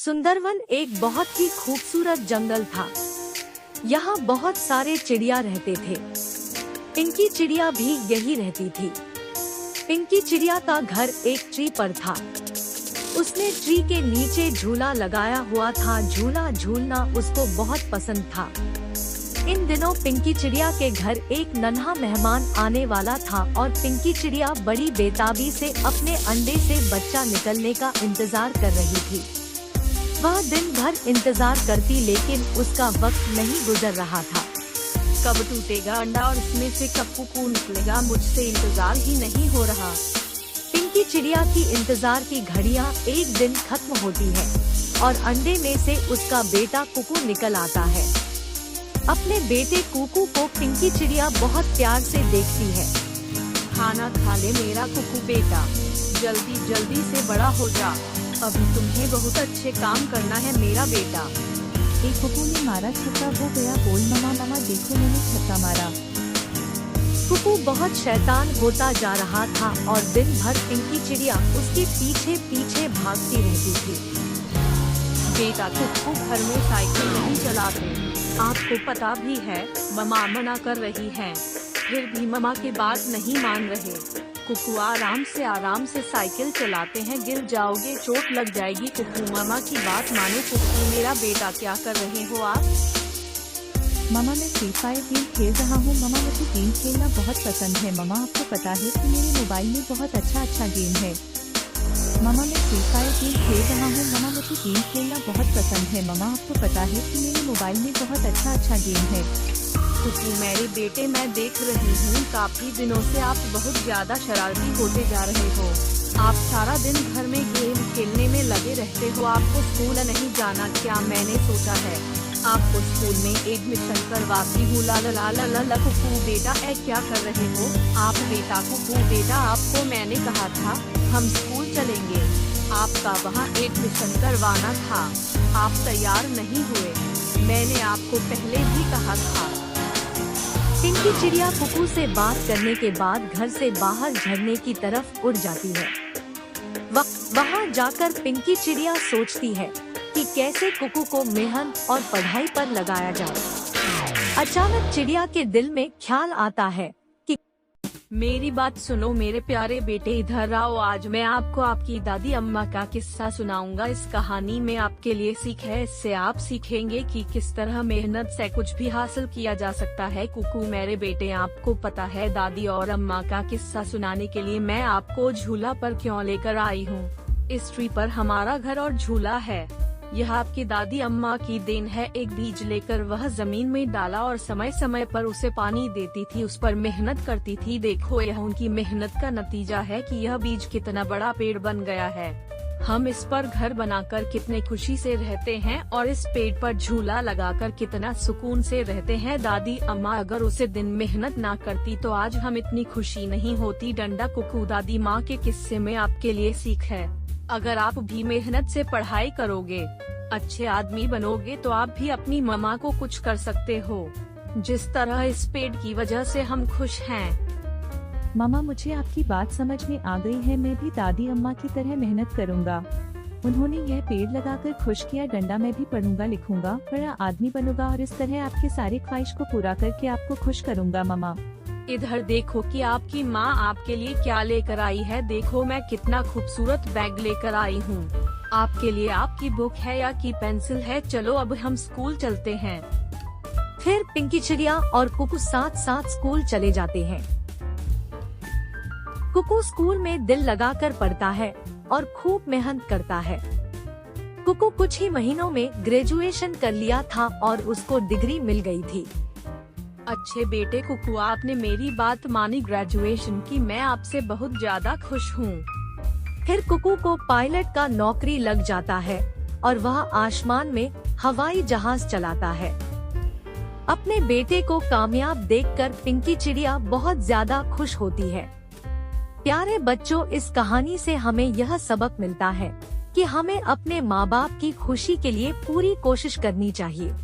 सुंदरवन एक बहुत ही खूबसूरत जंगल था। यहाँ बहुत सारे चिड़िया रहते थे। पिंकी चिड़िया भी यही रहती थी। पिंकी चिड़िया का घर एक ट्री पर था। उसने ट्री के नीचे झूला लगाया हुआ था। झूला झूलना उसको बहुत पसंद था। इन दिनों पिंकी चिड़िया के घर एक नन्हा मेहमान आने वाला था और पिंकी चिड़िया बड़ी बेताबी से अपने अंडे से बच्चा निकलने का इंतजार कर रही थी। वह दिन भर इंतजार करती लेकिन उसका वक्त नहीं गुजर रहा था। कब टूटेगा अंडा और इसमें से कब कुकू निकलेगा, मुझसे इंतजार ही नहीं हो रहा। पिंकी चिड़िया की इंतजार की घड़ियां एक दिन खत्म होती है और अंडे में से उसका बेटा कुकू निकल आता है। अपने बेटे कुकू को पिंकी चिड़िया बहुत प्यार से देखती है। खाना खा ले मेरा कुकू बेटा, जल्दी जल्दी से बड़ा हो जा, अभी तुम्हें बहुत अच्छे काम करना है मेरा बेटा। एक कुकू ने मारा छक्का, वो गया बोल ममा ममा देखो मैंने छक्का मारा। कुकू बहुत शैतान होता जा रहा था और दिन भर पिंकी चिड़िया उसके पीछे पीछे भागती रहती थी। बेटा कुकू घर में साइकिल नहीं चलाते, आपको पता भी है ममा मना कर रही हैं, फिर भी ममा की बात नहीं मान रहे। कुकू आराम से साइकिल चलाते हैं, गिर जाओगे चोट लग जाएगी। कुकू ममा की बात मानो। कुकू मेरा बेटा क्या कर रहे हो आप? ममा मैं फ्री फायर गेम खेल रहा हूँ। ममा मुझे गेम खेलना बहुत पसंद है। ममा आपको पता है कि मेरे मोबाइल में बहुत अच्छा गेम है। ममा मैं फ्री फायर गेम खेल रहा हूँ। ममा मुझे गेम खेलना बहुत पसंद है। ममा आपको पता है कि मेरे मोबाइल में बहुत अच्छा गेम है। कुकू मेरे बेटे मैं देख रही हूँ काफी दिनों से आप बहुत ज्यादा शरारती होते जा रहे हो। आप सारा दिन घर में गेम खेलने में लगे रहते हो, आपको स्कूल नहीं जाना क्या? मैंने सोचा है आपको स्कूल में एडमिशन करवाती हूँ। ला ला ला ला ला ला। कुकू बेटा क्या कर रहे हो आप? बेटा कुकू बेटा आपको मैंने कहा था हम स्कूल चलेंगे, आपका वहाँ एडमिशन करवाना था, आप तैयार नहीं हुए, मैंने आपको पहले भी कहा था। पिंकी चिड़िया कुकू से बात करने के बाद घर से बाहर झरने की तरफ उड़ जाती है। वहाँ जाकर पिंकी चिड़िया सोचती है कि कैसे कुकू को मेहनत और पढ़ाई पर लगाया जाए। अचानक चिड़िया के दिल में ख्याल आता है कि मेरी बात सुनो मेरे प्यारे बेटे, इधर आओ। आज मैं आपको आपकी दादी अम्मा का किस्सा सुनाऊंगा। इस कहानी में आपके लिए सीख है, इससे आप सीखेंगे कि किस तरह मेहनत से कुछ भी हासिल किया जा सकता है। कुकू मेरे बेटे, आपको पता है दादी और अम्मा का किस्सा सुनाने के लिए मैं आपको झूला पर क्यों लेकर आई हूँ? इस ट्री पर हमारा घर और झूला है। यह आपकी दादी अम्मा की देन है। एक बीज लेकर वह जमीन में डाला और समय समय पर उसे पानी देती थी, उस पर मेहनत करती थी। देखो यह उनकी मेहनत का नतीजा है कि यह बीज कितना बड़ा पेड़ बन गया है। हम इस पर घर बनाकर कितने खुशी से रहते हैं और इस पेड़ पर झूला लगाकर कितना सुकून से रहते हैं। दादी अम्मा अगर उसे दिन मेहनत ना करती तो आज हम इतनी खुशी नहीं होती। डंडा कुकू दादी माँ के किस्से में आपके लिए सीख है, अगर आप भी मेहनत से पढ़ाई करोगे, अच्छे आदमी बनोगे तो आप भी अपनी मम्मा को कुछ कर सकते हो, जिस तरह इस पेड़ की वजह से हम खुश हैं। मम्मा मुझे आपकी बात समझ में आ गई है, मैं भी दादी अम्मा की तरह मेहनत करूँगा। उन्होंने यह पेड़ लगाकर खुश किया। डंडा मैं भी पढ़ूंगा लिखूंगा, बड़ा आदमी बनूंगा और इस तरह आपके सारे ख्वाहिश को पूरा करके आपको खुश करूँगा। मम्मा इधर देखो कि आपकी माँ आपके लिए क्या लेकर आई है। देखो मैं कितना खूबसूरत बैग लेकर आई हूँ आपके लिए। आपकी बुक है या की पेंसिल है? चलो अब हम स्कूल चलते हैं। फिर पिंकी चिड़िया और कुकू साथ साथ स्कूल चले जाते हैं। कुकू स्कूल में दिल लगाकर पढ़ता है और खूब मेहनत करता है। कुकू कुछ ही महीनों में ग्रेजुएशन कर लिया था और उसको डिग्री मिल गई थी। अच्छे बेटे कुकू, आपने मेरी बात मानी, ग्रेजुएशन की, मैं आपसे बहुत ज्यादा खुश हूँ। फिर कुकू को पायलट का नौकरी लग जाता है और वह आसमान में हवाई जहाज चलाता है। अपने बेटे को कामयाब देखकर पिंकी चिड़िया बहुत ज्यादा खुश होती है। प्यारे बच्चों, इस कहानी से हमें यह सबक मिलता है कि हमें अपने माँ बाप की खुशी के लिए पूरी कोशिश करनी चाहिए।